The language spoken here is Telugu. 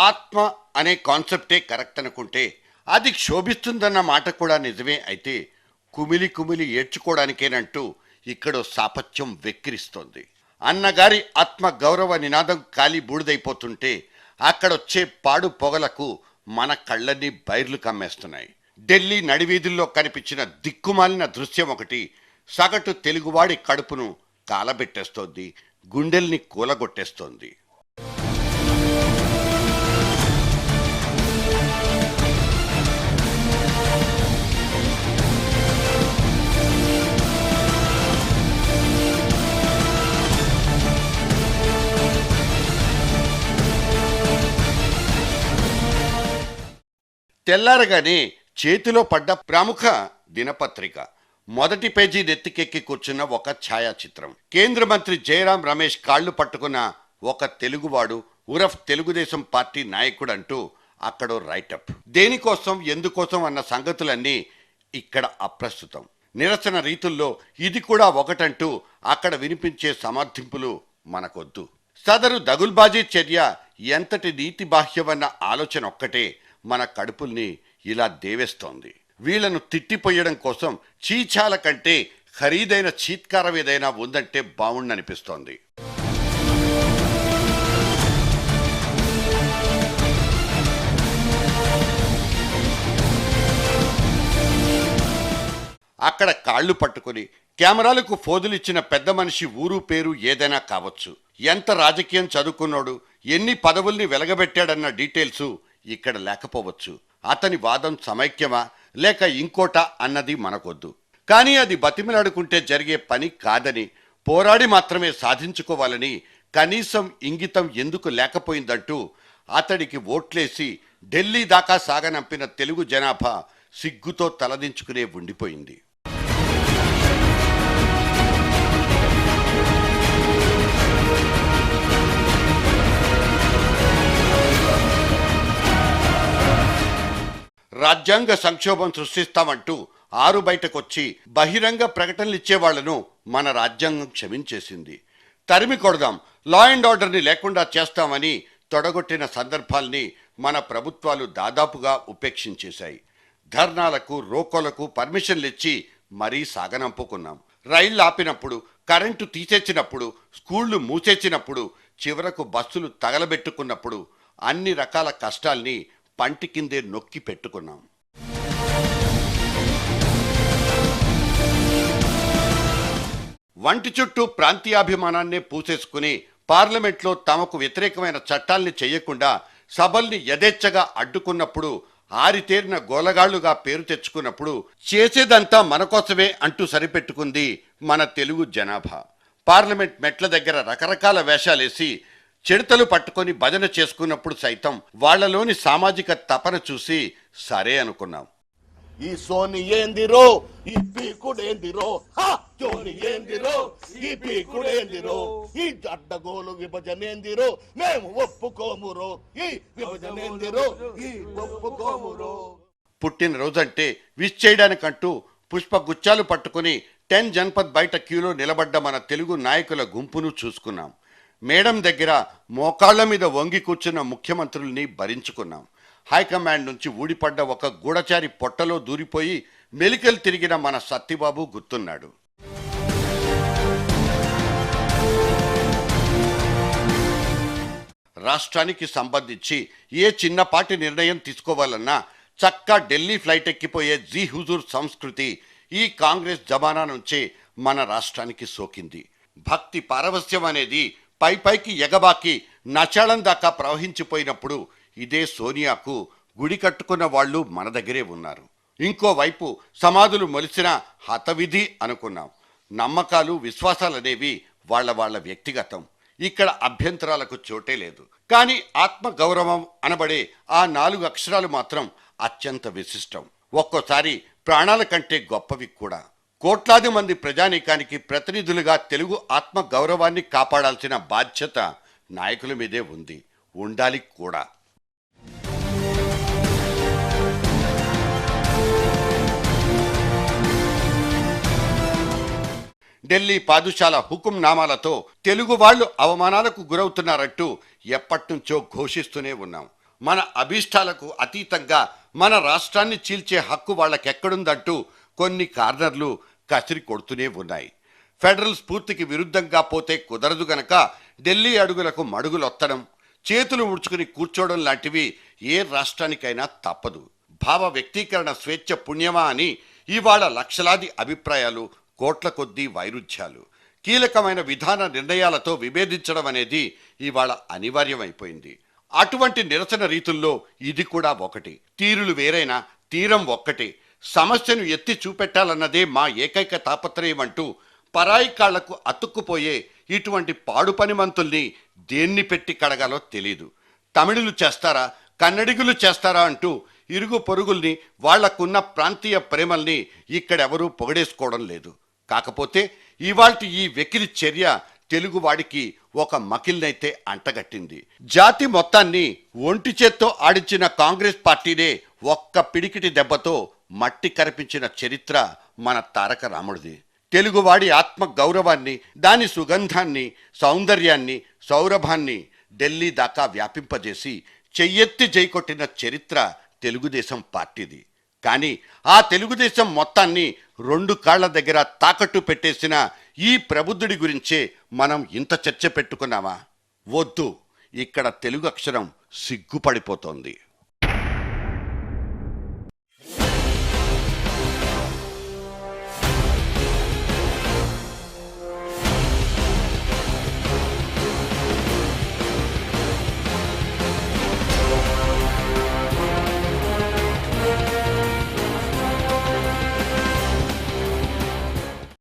ఆత్మ అనే కాన్సెప్టే కరెక్ట్ అనుకుంటే అది క్షోభిస్తుందన్న మాట కూడా నిజమే. అయితే కుమిలి కుమిలి ఏడ్చుకోవడానికేనంటూ ఇక్కడో సాపత్యం వెక్కిరిస్తోంది. అన్నగారి ఆత్మ గౌరవ నినాదం కాలి బూడిదైపోతుంటే అక్కడొచ్చే పాడు పొగలకు మన కళ్ళన్నీ బైర్లు కమ్మేస్తున్నాయి. ఢిల్లీ నడివీధుల్లో కనిపించిన దిక్కుమాలిన దృశ్యం ఒకటి సగటు తెలుగువాడి కడుపును కాలబెట్టేస్తోంది, గుండెల్ని కూలగొట్టేస్తోంది. తెల్లారగానే చేతిలో పడ్డ ప్రముఖ దినపత్రిక మొదటి పేజీ నెత్తికెక్కి కూర్చున్న ఒక ఛాయాచిత్రం. కేంద్ర మంత్రి జయరాం రమేష్ కాళ్లు పట్టుకున్న ఒక తెలుగువాడు ఉరఫ్ తెలుగుదేశం పార్టీ నాయకుడు అంటూ అక్కడో రైటప్. దేనికోసం ఎందుకోసం అన్న సంగతులన్నీ ఇక్కడ అప్రస్తుతం. నిరసన రీతుల్లో ఇది కూడా ఒకటంటూ అక్కడ వినిపించే సమర్థింపులు మనకొద్దు. సదరు దగుల్బాజీ చర్య ఎంతటి నీతి బాహ్యమన్న ఆలోచన ఒక్కటే మన కడుపుల్ని ఇలా దేవేస్తోంది. వీళ్లను తిట్టిపోయడం కోసం చీచాల కంటే ఖరీదైన చీత్కారం ఏదైనా ఉందంటే బావుండనిపిస్తోంది. అక్కడ కాళ్ళు పట్టుకుని కెమెరాలకు ఫోజులిచ్చిన పెద్ద మనిషి ఊరు పేరు ఏదైనా కావచ్చు, ఎంత రాజకీయం చదువుకున్నాడు, ఎన్ని పదవుల్ని వెలగబెట్టాడన్న డీటెయిల్స్ ఇక్కడ లేకపోవచ్చు. అతని వాదం సమైక్యమా లేక ఇంకోట అన్నది మనకొద్దు. కానీ అది బతిమిలాడుకుంటే జరిగే పని కాదని, పోరాడి మాత్రమే సాధించుకోవాలని కనీసం ఇంగితం ఎందుకు లేకపోయిందంటూ అతడికి ఓట్లేసి ఢిల్లీ దాకా సాగనంపిన తెలుగు జనాభా సిగ్గుతో తలదించుకునే ఉండిపోయింది. రాజ్యాంగ సంక్షోభం సృష్టిస్తామంటూ ఆరు బయటకొచ్చి బహిరంగ ప్రకటనలిచ్చేవాళ్లను మన రాజ్యాంగం క్షమించేసింది. తరిమి కొడదాం, లా అండ్ ఆర్డర్ని లేకుండా చేస్తామని తొడగొట్టిన సందర్భాల్ని మన ప్రభుత్వాలు దాదాపుగా ఉపేక్షించేశాయి. ధర్నాలకు రోకోలకు పర్మిషన్లిచ్చి మరీ సాగనంపుకున్నాం. రైళ్లు ఆపినప్పుడు, కరెంటు తీసేసినప్పుడు, స్కూళ్లు మూసేసినప్పుడు, చివరకు బస్సులు తగలబెట్టుకున్నప్పుడు అన్ని రకాల కష్టాల్ని పంటి కిందే నొక్కి పెట్టుకున్నాం. వంటి చుట్టూ ప్రాంతీయాభిమానాన్నే పూసేసుకుని పార్లమెంట్లో తమకు వ్యతిరేకమైన చట్టాల్ని చేయకుండా సభల్ని యథేచ్ఛగా అడ్డుకున్నప్పుడు, ఆరితేరిన గోలగాళ్లుగా పేరు తెచ్చుకున్నప్పుడు చేసేదంతా మనకోసమే అంటూ సరిపెట్టుకుంది మన తెలుగు జనాభా. పార్లమెంట్ మెట్ల దగ్గర రకరకాల వేషాలేసి చెడుతలు పట్టుకొని భజన చేసుకున్నప్పుడు సైతం వాళ్లలోని సామాజిక తపన చూసి సరే అనుకున్నాం. ఈ సోని ఏందిరో, ఈ పీకుడేందిరో, జోని ఏందిరో, ఈ పీకుడేందిరో, ఈ అడ్డగోలు విభజనేందిరో, మేము ఒప్పుకోమురో, ఈ విభజనేందిరో, ఈ ఒప్పుకోమురో. పుట్టినరోజంటే విష్ చేయడానికంటూ పుష్పగుచ్చాలు పట్టుకుని 10 జన్పద్ బయట క్యూలో నిలబడ్డ మన తెలుగు నాయకుల గుంపును చూసుకున్నాం. మేడం దగ్గర మోకాళ్ల మీద వంగి కూర్చున్న ముఖ్యమంత్రుల్ని భరించుకున్నాం. హైకమాండ్ నుంచి ఊడిపడ్డ ఒక గూఢచారి పొట్టలో దూరిపోయి మెలికలు తిరిగిన మన సత్యబాబు గుర్తున్నాడు. రాష్ట్రానికి సంబంధించి ఏ చిన్నపాటి నిర్ణయం తీసుకోవాలన్నా చక్కా ఢిల్లీ ఫ్లైట్ ఎక్కిపోయే జీ హుజూర్ సంస్కృతి ఈ కాంగ్రెస్ జమానా నుంచే మన రాష్ట్రానికి సోకింది. భక్తి పారవస్యం అనేది పైకి ఎగబాకి నచాళం దాకా ప్రవహించిపోయినప్పుడు ఇదే సోనియాకు గుడి కట్టుకున్న వాళ్ళు మన దగ్గరే ఉన్నారు. ఇంకోవైపు సమాధులు మొలిసిన హతవిధి అనుకున్నాం. నమ్మకాలు విశ్వాసాలనేవి వాళ్ళ వ్యక్తిగతం. ఇక్కడ అభ్యంతరాలకు చోటే లేదు. కానీ ఆత్మగౌరవం అనబడే ఆ 4 అక్షరాలు మాత్రం అత్యంత విశిష్టం, ఒక్కోసారి ప్రాణాల కంటే గొప్పవి కూడా. కోట్లాది మంది ప్రజానీకానికి ప్రతినిధులుగా తెలుగు ఆత్మ గౌరవాన్ని కాపాడాల్సిన బాధ్యత నాయకుల మీదే ఉంది, ఉండాలి కూడా. ఢిల్లీ పాదుషాల హుకుం నామాలతో తెలుగు వాళ్ళు అవమానాలకు గురవుతున్నారంటూ ఎప్పటినుంచో ఘోషిస్తూనే ఉన్నాం. మన అభీష్టాలకు అతీతంగా మన రాష్ట్రాన్ని చీల్చే హక్కు వాళ్ళకెక్కడుందంటూ కొన్ని కార్నర్లు కసిరి కొడుతూనే ఉన్నాయి. ఫెడరల్ స్ఫూర్తికి విరుద్ధంగా పోతే కుదరదు గనక ఢిల్లీ అడుగులకు మడుగులొత్తడం, చేతులు ముడుచుకుని కూర్చోవడం లాంటివి ఏ రాష్ట్రానికైనా తప్పదు. భావ వ్యక్తీకరణ స్వేచ్ఛ పుణ్యమా అని ఇవాళ లక్షలాది అభిప్రాయాలు, కోట్ల కొద్దీ వైరుధ్యాలు, కీలకమైన విధాన నిర్ణయాలతో విభేదించడం అనేది ఇవాళ అనివార్యమైపోయింది. అటువంటి నిరసన రీతుల్లో ఇది కూడా ఒకటి. తీరులు వేరైనా తీరం ఒక్కటే. సమస్యను ఎత్తి చూపెట్టాలన్నదే మా ఏకైక తాపత్రయం అంటూ పరాయి కాళ్లకు అతుక్కుపోయే ఇటువంటి పాడు పనిమంతుల్ని దేన్ని పెట్టి కడగాలో తెలీదు. తమిళులు చేస్తారా, కన్నడిగులు చేస్తారా అంటూ ఇరుగు పొరుగుల్ని, వాళ్లకున్న ప్రాంతీయ ప్రేమల్ని ఇక్కడెవరూ పొగడేసుకోవడం లేదు. కాకపోతే ఇవాల్టి ఈ వెకిలి చర్య తెలుగువాడికి ఒక మకిల్నైతే అంటగట్టింది. జాతి మొత్తాన్ని ఒంటి చేత్తో ఆడించిన కాంగ్రెస్ పార్టీనే ఒక్క పిడికిటి దెబ్బతో మట్టి కరిపించిన చరిత్ర మన తారక రాముడిది. తెలుగువాడి ఆత్మ గౌరవాన్ని, దాని సుగంధాన్ని, సౌందర్యాన్ని, సౌరభాన్ని ఢిల్లీ దాకా వ్యాపింపజేసి చెయ్యెత్తి జైకొట్టిన చరిత్ర తెలుగుదేశం పార్టీది. కానీ ఆ తెలుగుదేశం మొత్తాన్ని రెండు కాళ్ల దగ్గర తాకట్టు పెట్టేసిన ఈ ప్రబుద్ధుడి గురించే మనం ఇంత చర్చ పెట్టుకున్నామా? వద్దు. ఇక్కడ తెలుగు అక్షరం సిగ్గుపడిపోతోంది.